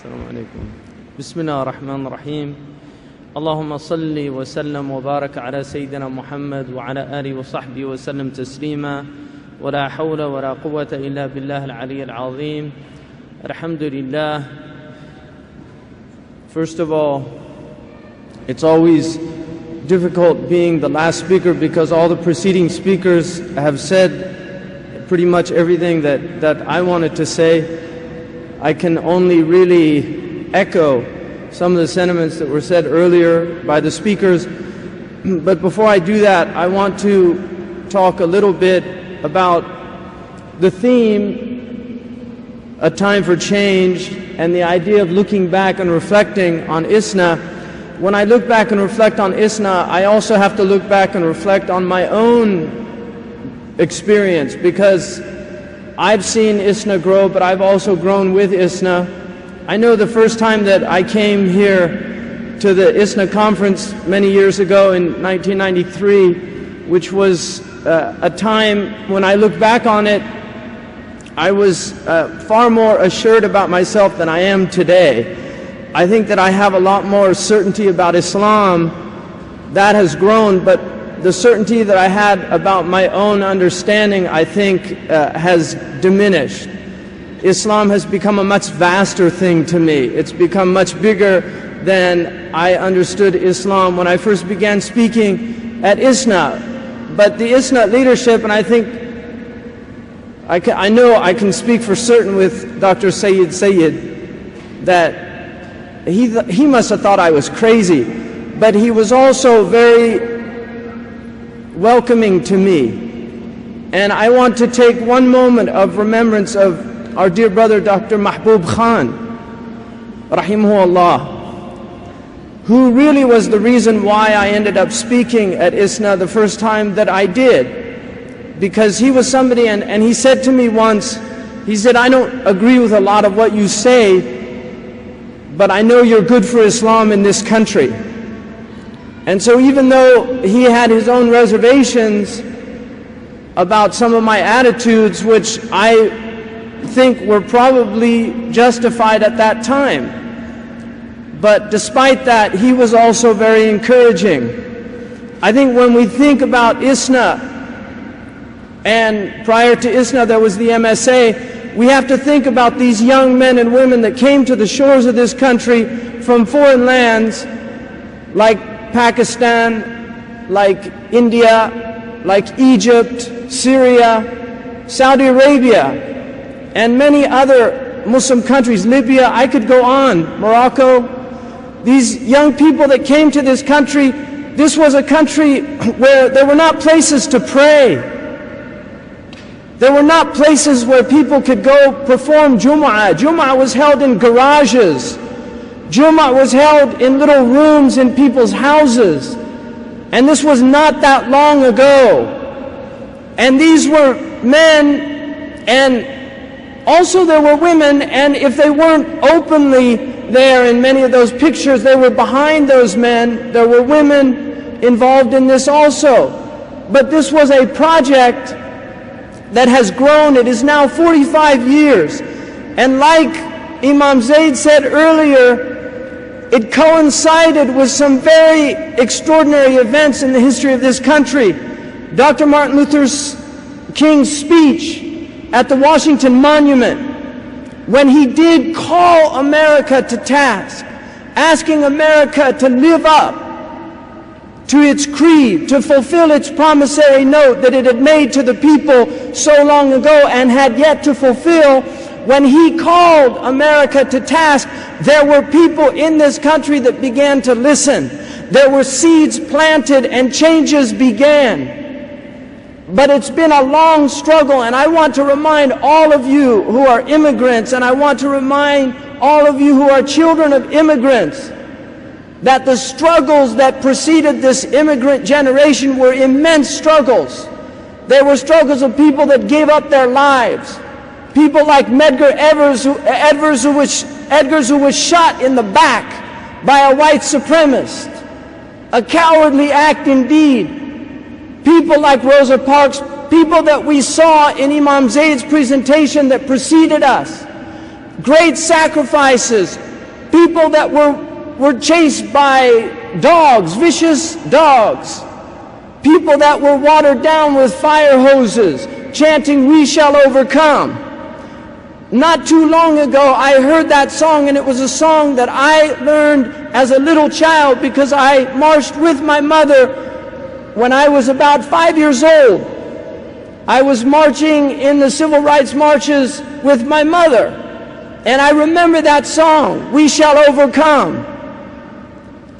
السلام عليكم. بسم الله الرحمن الرحيم. اللهم صل وسلم وبارك على سيدنا محمد وعلى آله وصحبه وسلم تسليما ولا حول ولا قوة إلا بالله العلي العظيم. Alhamdulillah. First of all, it's always difficult being the last speaker because all the preceding speakers have said pretty much everything that I wanted to say. I can only really echo some of the sentiments that were said earlier by the speakers. But before I do that, I want to talk a little bit about the theme, a time for change, and the idea of looking back and reflecting on ISNA. When I look back and reflect on ISNA, I also have to look back and reflect on my own experience, because I've seen ISNA grow, but I've also grown with ISNA. I know the first time that I came here to the ISNA conference many years ago in 1993, which was a time when I look back on it, I was far more assured about myself than I am today. I think that I have a lot more certainty about Islam. That has grown, but the certainty that I had about my own understanding, I think, has diminished. Islam has become a much vaster thing to me. It's become much bigger than I understood Islam when I first began speaking at ISNA. But the ISNA leadership, and I think, I know I can speak for certain with Dr. Sayyid, that he must have thought I was crazy, but he was also very welcoming to me. And I want to take one moment of remembrance of our dear brother Dr. Mahbub Khan, rahimahullah, who really was the reason why I ended up speaking at ISNA the first time that I did. Because he was somebody, and he said to me once, he said, I don't agree with a lot of what you say, but I know you're good for Islam in this country. And so even though he had his own reservations about some of my attitudes, which I think were probably justified at that time, but despite that, he was also very encouraging. I think when we think about ISNA, and prior to ISNA there was the MSA, we have to think about these young men and women that came to the shores of this country from foreign lands like Pakistan, like India, like Egypt, Syria, Saudi Arabia, and many other Muslim countries, Libya, I could go on, Morocco. These young people that came to this country, this was a country where there were not places to pray. There were not places where people could go perform Jum'ah. Jum'ah was held in garages. Jum'ah was held in little rooms in people's houses. And this was not that long ago. And these were men, and also there were women, and if they weren't openly there in many of those pictures, they were behind those men. There were women involved in this also. But this was a project that has grown. It is now 45 years. And like Imam Zaid said earlier, it coincided with some very extraordinary events in the history of this country. Dr. Martin Luther King's speech at the Washington Monument, when he did call America to task, asking America to live up to its creed, to fulfill its promissory note that it had made to the people so long ago and had yet to fulfill. When he called America to task, there were people in this country that began to listen. There were seeds planted and changes began. But it's been a long struggle, and I want to remind all of you who are immigrants, and I want to remind all of you who are children of immigrants, that the struggles that preceded this immigrant generation were immense struggles. They were struggles of people that gave up their lives. People like Medgar Evers, who was shot in the back by a white supremacist. A cowardly act indeed. People like Rosa Parks, people that we saw in Imam Zaid's presentation that preceded us. Great sacrifices, people that were chased by dogs, vicious dogs, people that were watered down with fire hoses, chanting, "We shall overcome." Not too long ago, I heard that song, and it was a song that I learned as a little child because I marched with my mother when I was about 5 years old. I was marching in the civil rights marches with my mother, and I remember that song, "We shall overcome."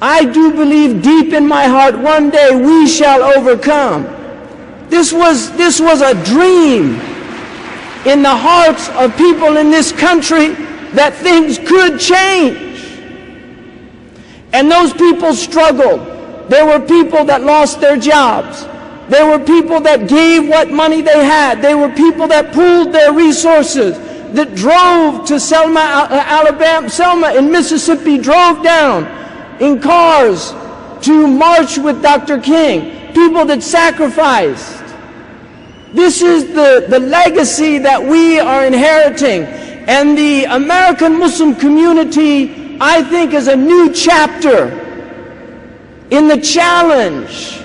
I do believe deep in my heart one day we shall overcome. This was a dream in the hearts of people in this country that things could change. And those people struggled. There were people that lost their jobs. There were people that gave what money they had. There were people that pooled their resources, that drove to Selma, Alabama, Selma in Mississippi, drove down in cars to march with Dr. King. People that sacrificed. This is the legacy that we are inheriting. And the American Muslim community, I think, is a new chapter in the challenge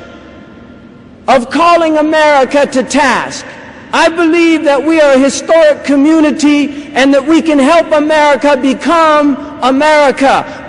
of calling America to task. I believe that we are a historic community and that we can help America,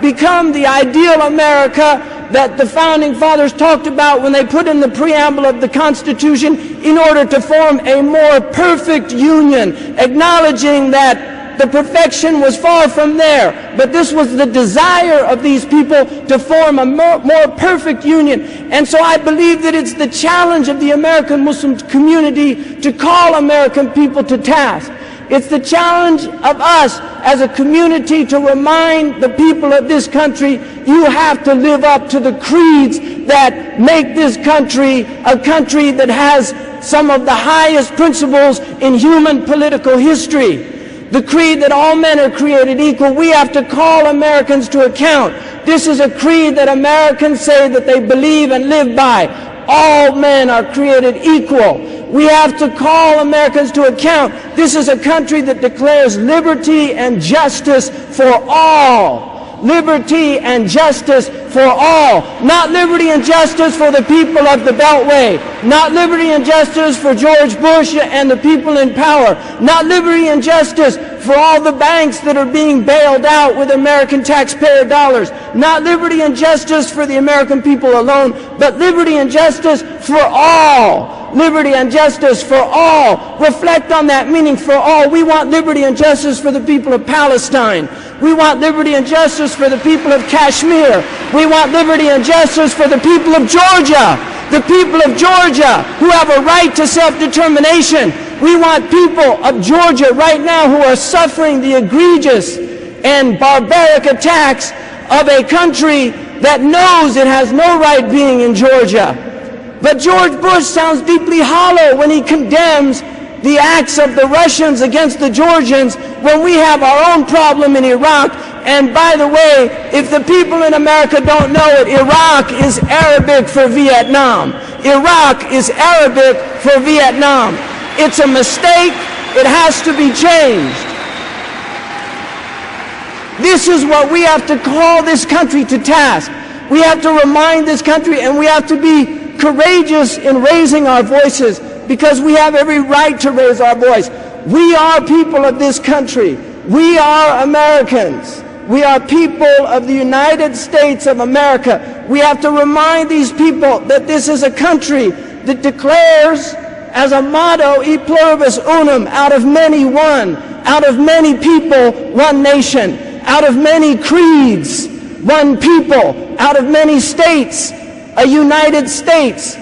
become the ideal America that the Founding Fathers talked about when they put in the preamble of the Constitution, in order to form a more perfect union, acknowledging that the perfection was far from there, but this was the desire of these people to form a more perfect union. And so I believe that it's the challenge of the American Muslim community to call American people to task. It's the challenge of us as a community to remind the people of this country, you have to live up to the creeds that make this country a country that has some of the highest principles in human political history. The creed that all men are created equal. We have to call Americans to account. This is a creed that Americans say that they believe and live by. All men are created equal. We have to call Americans to account. This is a country that declares liberty and justice for all. Liberty and justice for all. Not liberty and justice for the people of the Beltway. Not liberty and justice for George Bush and the people in power. Not liberty and justice for all the banks that are being bailed out with American taxpayer dollars. Not liberty and justice for the American people alone, but liberty and justice for all. Liberty and justice for all. Reflect on that meaning, for all. We want liberty and justice for the people of Palestine. We want liberty and justice for the people of Kashmir. We want liberty and justice for the people of Georgia. The people of Georgia who have a right to self-determination. We want people of Georgia right now who are suffering the egregious and barbaric attacks of a country that knows it has no right being in Georgia. But George Bush sounds deeply hollow when he condemns the acts of the Russians against the Georgians when we have our own problem in Iraq. And by the way, if the people in America don't know it, Iraq is Arabic for Vietnam. Iraq is Arabic for Vietnam. It's a mistake. It has to be changed. This is what we have to call this country to task. We have to remind this country, and we have to be courageous in raising our voices, because we have every right to raise our voice. We are people of this country. We are Americans. We are people of the United States of America. We have to remind these people that this is a country that declares as a motto, e pluribus unum, out of many one, out of many people, one nation, out of many creeds, one people, out of many states, a United States.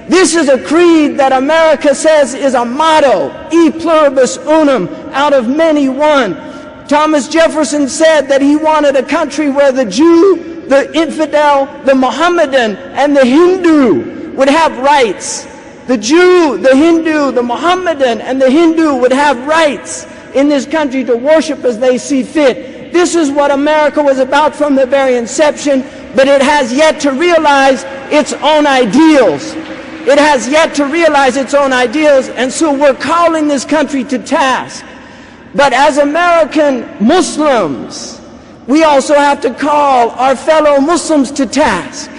This is a creed that America says is a motto, e pluribus unum, out of many one. Thomas Jefferson said that he wanted a country where the Jew, the infidel, the Mohammedan, and the Hindu would have rights. The Jew, the Hindu, the Mohammedan, and the Hindu would have rights in this country to worship as they see fit. This is what America was about from the very inception, but it has yet to realize its own ideals. It has yet to realize its own ideals, and so we're calling this country to task. But as American Muslims, we also have to call our fellow Muslims to task,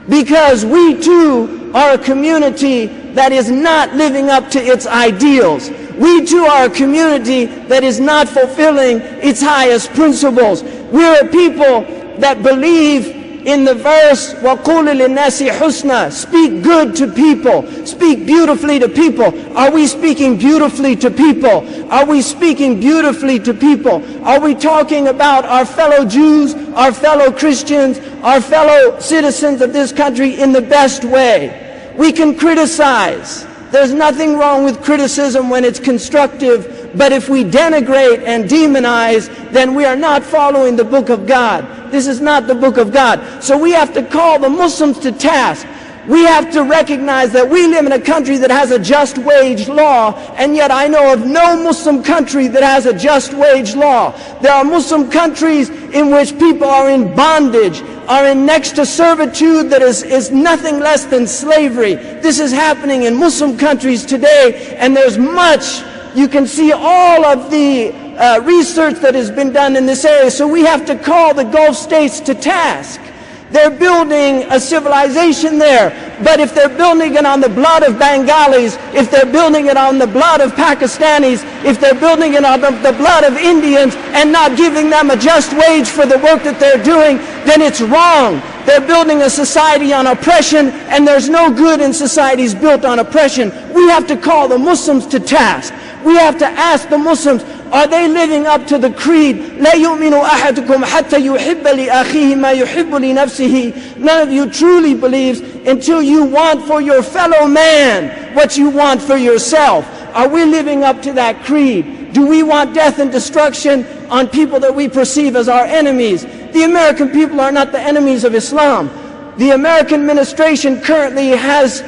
because we too are a community that is not living up to its ideals. We too are a community that is not fulfilling its highest principles. We're a people that believe in the verse, وَقُولِ لِلنَّاسِ حُسْنًا, speak good to people, speak beautifully to people. Are we speaking beautifully to people? Are we speaking beautifully to people? Are we talking about our fellow Jews, our fellow Christians, our fellow citizens of this country in the best way? We can criticize. There's nothing wrong with criticism when it's constructive, but if we denigrate and demonize, then we are not following the book of God. This is not the book of God. So we have to call the Muslims to task. We have to recognize that we live in a country that has a just wage law, and yet I know of no Muslim country that has a just wage law. There are Muslim countries in which people are in bondage, are in next to servitude that is nothing less than slavery. This is happening in Muslim countries today, and there's much. You can see all of the research that has been done in this area. So we have to call the Gulf states to task. They're building a civilization there, but if they're building it on the blood of Bengalis, if they're building it on the blood of Pakistanis, if they're building it on the blood of Indians and not giving them a just wage for the work that they're doing, then it's wrong. They're building a society on oppression, and there's no good in societies built on oppression. We have to call the Muslims to task. We have to ask the Muslims, are they living up to the creed? لا يؤمن أحدكم حتى يحب لأخيه ما يحب لنفسه. None of you truly believes until you want for your fellow man what you want for yourself. Are we living up to that creed? Do we want death and destruction on people that we perceive as our enemies? The American people are not the enemies of Islam. The American administration currently has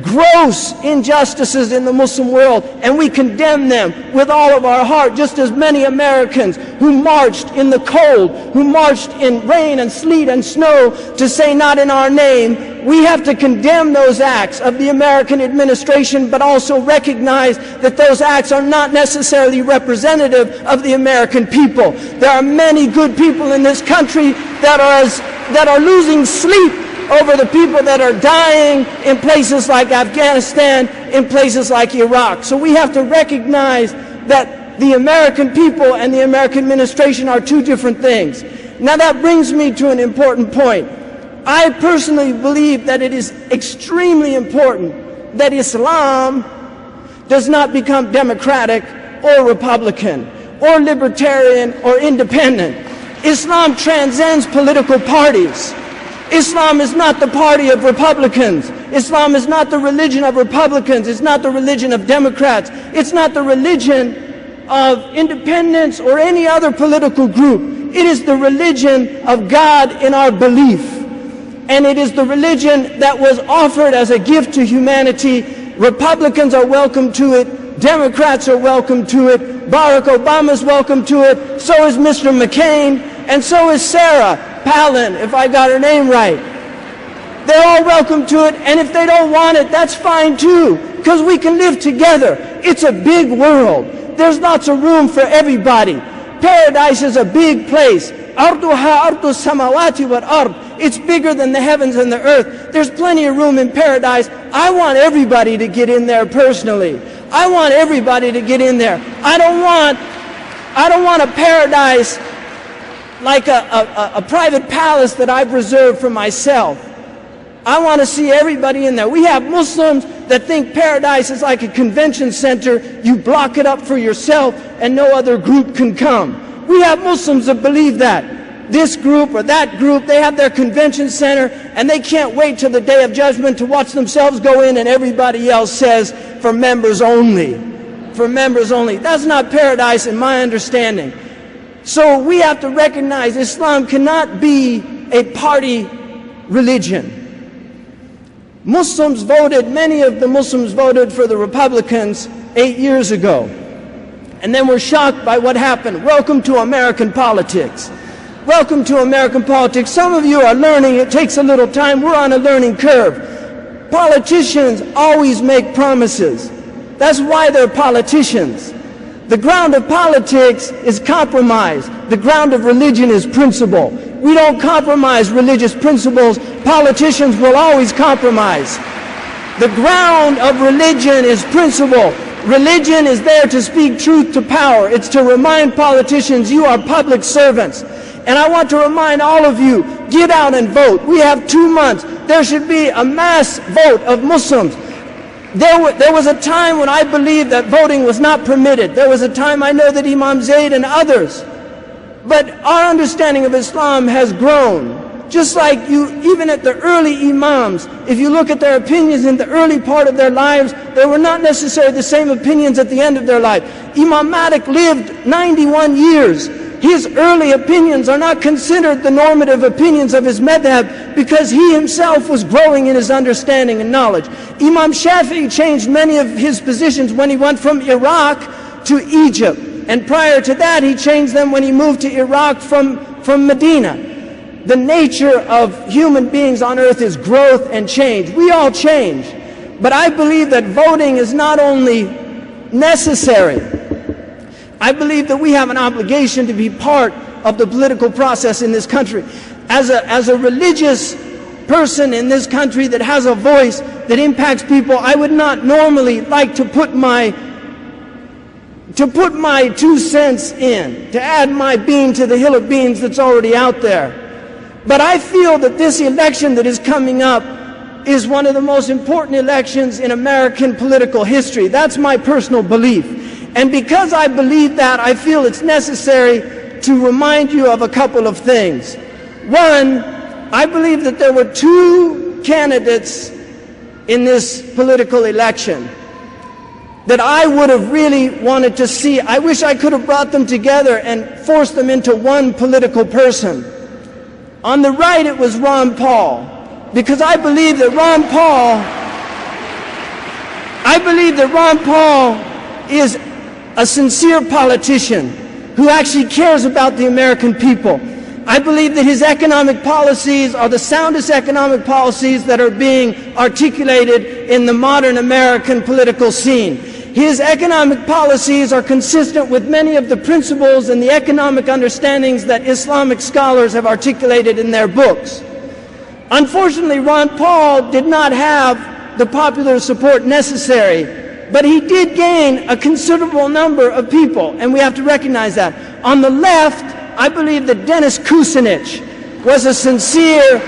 gross injustices in the Muslim world, and we condemn them with all of our heart, just as many Americans who marched in the cold, who marched in rain and sleet and snow to say not in our name. We have to condemn those acts of the American administration, but also recognize that those acts are not necessarily representative of the American people. There are many good people in this country that are losing sleep over the people that are dying in places like Afghanistan, in places like Iraq. So we have to recognize that the American people and the American administration are two different things. Now that brings me to an important point. I personally believe that it is extremely important that Islam does not become democratic or Republican or libertarian or independent. Islam transcends political parties. Islam is not the party of Republicans. Islam is not the religion of Republicans. It's not the religion of Democrats. It's not the religion of independents or any other political group. It is the religion of God in our belief. And it is the religion that was offered as a gift to humanity. Republicans are welcome to it. Democrats are welcome to it. Barack Obama is welcome to it. So is Mr. McCain. And so is Sarah Palin, if I got her name right. They're all welcome to it, and if they don't want it, that's fine too, because we can live together. It's a big world. There's lots of room for everybody. Paradise is a big place. أرضها أرض السماوات والأرض. It's bigger than the heavens and the earth. There's plenty of room in paradise. I want everybody to get in there personally. I want everybody to get in there. I don't want a paradise like a private palace that I've reserved for myself. I want to see everybody in there. We have Muslims that think paradise is like a convention center. You block it up for yourself and no other group can come. We have Muslims that believe that. This group or that group, they have their convention center and they can't wait till the day of judgment to watch themselves go in, and everybody else says, for members only. For members only. That's not paradise in my understanding. So we have to recognize Islam cannot be a party religion. Muslims voted, many of the Muslims voted for the Republicans 8 years ago. And then were shocked by what happened. Welcome to American politics. Welcome to American politics. Some of you are learning. It takes a little time. We're on a learning curve. Politicians always make promises. That's why they're politicians. The ground of politics is compromise. The ground of religion is principle. We don't compromise religious principles. Politicians will always compromise. The ground of religion is principle. Religion is there to speak truth to power. It's to remind politicians you are public servants. And I want to remind all of you, get out and vote. We have 2 months. There should be a mass vote of Muslims. There was a time when I believed that voting was not permitted. There was a time, I know, that Imam Zayd and others. But our understanding of Islam has grown. Just like you, even at the early Imams, if you look at their opinions in the early part of their lives, they were not necessarily the same opinions at the end of their life. Imam Malik lived 91 years. His early opinions are not considered the normative opinions of his madhab because he himself was growing in his understanding and knowledge. Imam Shafi'i changed many of his positions when he went from Iraq to Egypt. And prior to that, he changed them when he moved to Iraq from Medina. The nature of human beings on earth is growth and change. We all change. But I believe that voting is not only necessary, I believe that we have an obligation to be part of the political process in this country. As a religious person in this country that has a voice that impacts people, I would not normally like to put my 2 cents in, to add my bean to the hill of beans that's already out there. But I feel that this election that is coming up is one of the most important elections in American political history. That's my personal belief. And because I believe that, I feel it's necessary to remind you of a couple of things. One, I believe that there were 2 candidates in this political election that I would have really wanted to see. I wish I could have brought them together and forced them into one political person. On the right, it was Ron Paul, because I believe that Ron Paul is a sincere politician who actually cares about the American people. I believe that his economic policies are the soundest economic policies that are being articulated in the modern American political scene. His economic policies are consistent with many of the principles and the economic understandings that Islamic scholars have articulated in their books. Unfortunately, Ron Paul did not have the popular support necessary, but he did gain a considerable number of people, and we have to recognize that. On the left, I believe that Dennis Kucinich was a sincere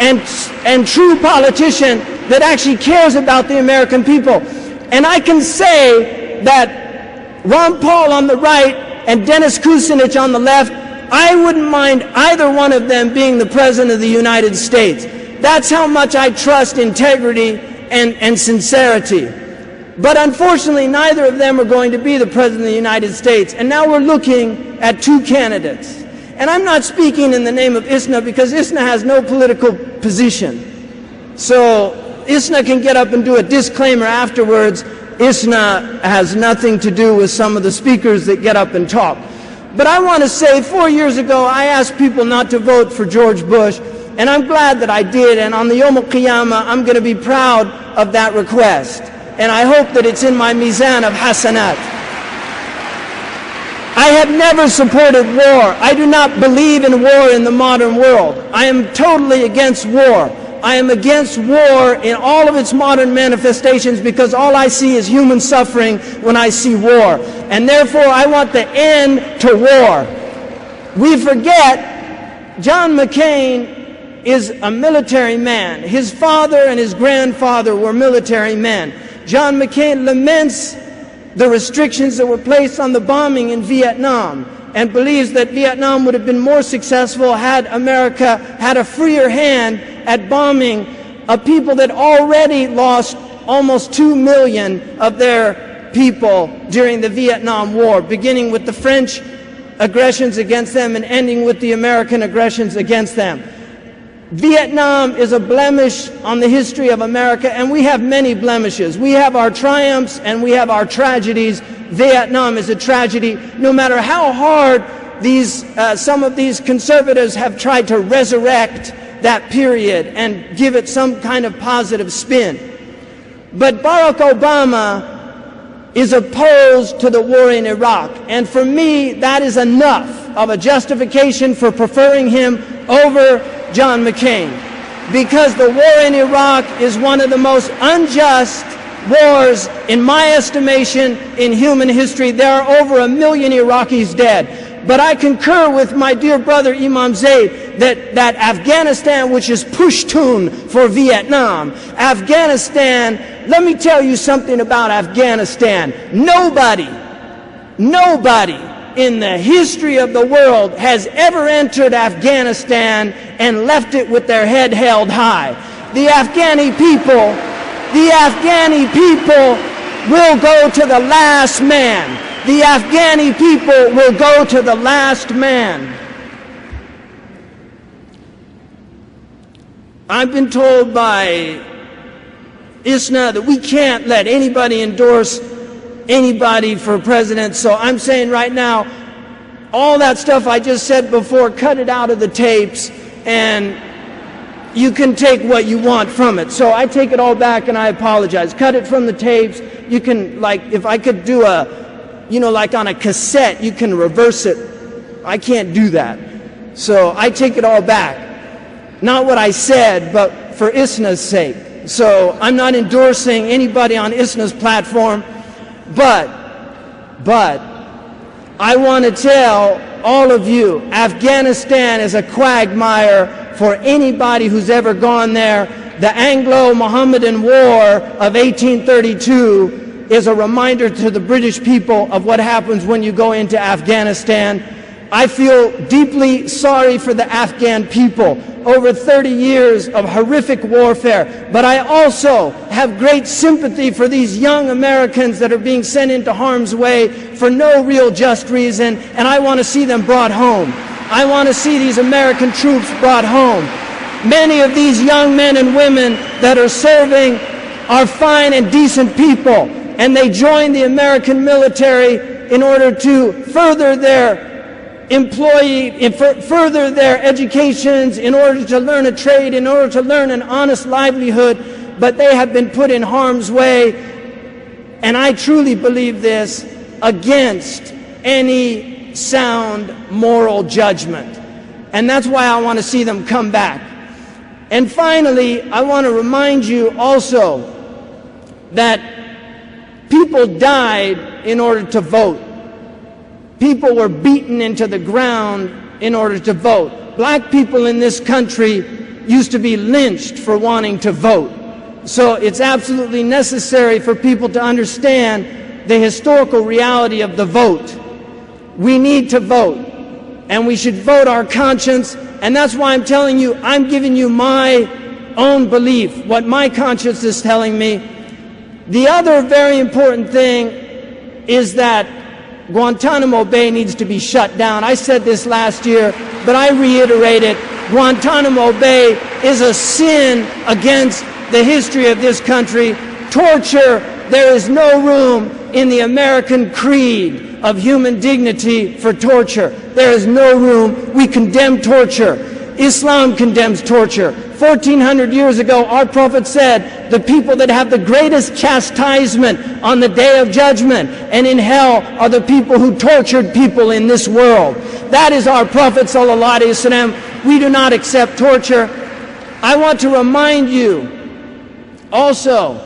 and true politician that actually cares about the American people. And I can say that Ron Paul on the right and Dennis Kucinich on the left, I wouldn't mind either one of them being the President of the United States. That's how much I trust integrity and sincerity. But unfortunately, neither of them are going to be the President of the United States. And now we're looking at 2 candidates. And I'm not speaking in the name of ISNA because ISNA has no political position. So ISNA can get up and do a disclaimer afterwards. ISNA has nothing to do with some of the speakers that get up and talk. But I want to say 4 years ago, I asked people not to vote for George Bush. And I'm glad that I did. And on the Yom Al-Qiyamah, I'm going to be proud of that request. And I hope that it's in my mizan of hasanat. I have never supported war. I do not believe in war in the modern world. I am totally against war. I am against war in all of its modern manifestations because all I see is human suffering when I see war. And therefore, I want the end to war. We forget John McCain is a military man. His father and his grandfather were military men. John McCain laments the restrictions that were placed on the bombing in Vietnam and believes that Vietnam would have been more successful had America had a freer hand at bombing a people that already lost almost 2 million of their people during the Vietnam War, beginning with the French aggressions against them and ending with the American aggressions against them. Vietnam is a blemish on the history of America, and we have many blemishes. We have our triumphs and we have our tragedies. Vietnam is a tragedy. No matter how hard some of these conservatives have tried to resurrect that period and give it some kind of positive spin. But Barack Obama is opposed to the war in Iraq. And for me, that is enough of a justification for preferring him over John McCain. Because the war in Iraq is one of the most unjust wars, in my estimation, in human history. There are over 1 million Iraqis dead. But I concur with my dear brother Imam Zayd that Afghanistan, which is Pushtun for Vietnam, Afghanistan, let me tell you something about Afghanistan. Nobody in the history of the world has ever entered Afghanistan and left it with their head held high. The Afghani people will go to the last man. The Afghani people will go to the last man. I've been told by ISNA that we can't let anybody endorse anybody for president, so I'm saying right now, all that stuff I just said before, cut it out of the tapes, and you can take what you want from it. So I take it all back and I apologize. Cut it from the tapes. You can, like, if I could do a, like on a cassette, you can reverse it. I can't do that. So I take it all back. Not what I said, but for ISNA's sake. So I'm not endorsing anybody on ISNA's platform, but I want to tell all of you, Afghanistan is a quagmire for anybody who's ever gone there. The Anglo-Mohammedan War of 1832 is a reminder to the British people of what happens when you go into Afghanistan. I feel deeply sorry for the Afghan people. Over 30 years of horrific warfare. But I also have great sympathy for these young Americans that are being sent into harm's way for no real just reason, and I want to see them brought home. I want to see these American troops brought home. Many of these young men and women that are serving are fine and decent people, and they join the American military in order to further their further their educations, in order to learn a trade, in order to learn an honest livelihood, but they have been put in harm's way, and I truly believe this, against any sound moral judgment. And that's why I want to see them come back. And finally, I want to remind you also that people died in order to vote. People were beaten into the ground in order to vote. Black people in this country used to be lynched for wanting to vote. So it's absolutely necessary for people to understand the historical reality of the vote. We need to vote, and we should vote our conscience, and that's why I'm telling you, I'm giving you my own belief, what my conscience is telling me. The other very important thing is that Guantanamo Bay needs to be shut down. I said this last year, but I reiterate it. Guantanamo Bay is a sin against the history of this country. Torture, there is no room in the American creed of human dignity for torture. There is no room. We condemn torture. Islam condemns torture. 1400 years ago, our Prophet said, the people that have the greatest chastisement on the day of judgment and in hell are the people who tortured people in this world. That is our Prophet sallallahu alaihi wasallam. We do not accept torture. I want to remind you also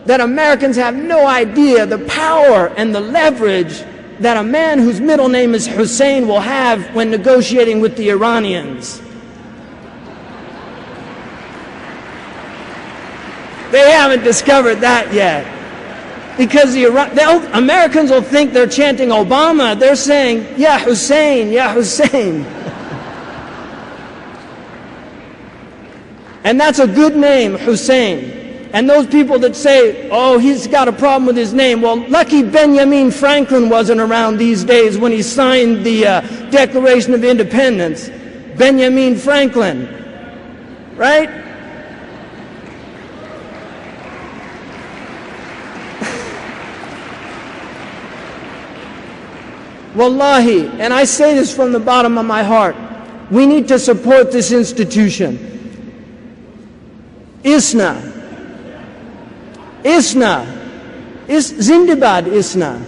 that Americans have no idea the power and the leverage that a man whose middle name is Hussein will have when negotiating with the Iranians. They haven't discovered that yet. Because the Americans will think they're chanting Obama. They're saying, Ya Hussein, Ya Hussein. And that's a good name, Hussein. And those people that say, oh, he's got a problem with his name. Well, lucky Benjamin Franklin wasn't around these days when he signed the Declaration of Independence. Benjamin Franklin, right? Wallahi, and I say this from the bottom of my heart, we need to support this institution. ISNA is Zindabad Isna.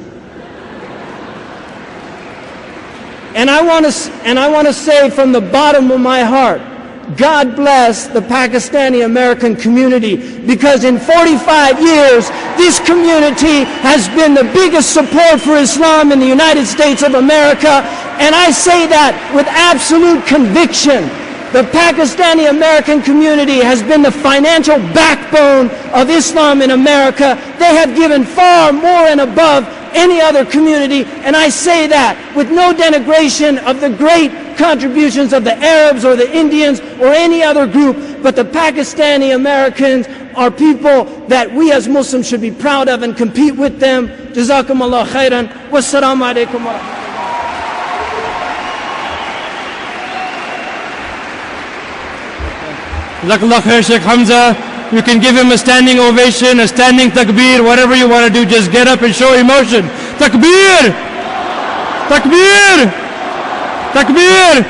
And I want to say from the bottom of my heart, God bless the Pakistani American community, because in 45 years, this community has been the biggest support for Islam in the United States of America. And I say that with absolute conviction. The Pakistani American community has been the financial backbone of Islam in America. They have given far more and above any other community, and I say that with no denigration of the great contributions of the Arabs or the Indians or any other group, but the Pakistani Americans are people that we as Muslims should be proud of and compete with them. Jazakumullah khairan. Wassalamu alaikum wa rahmatullah. Jazakallah khair, Shaykh Hamza. You can give him a standing ovation, a standing takbir, whatever you want to do. Just get up and show emotion. Takbir! Takbir! Takbir!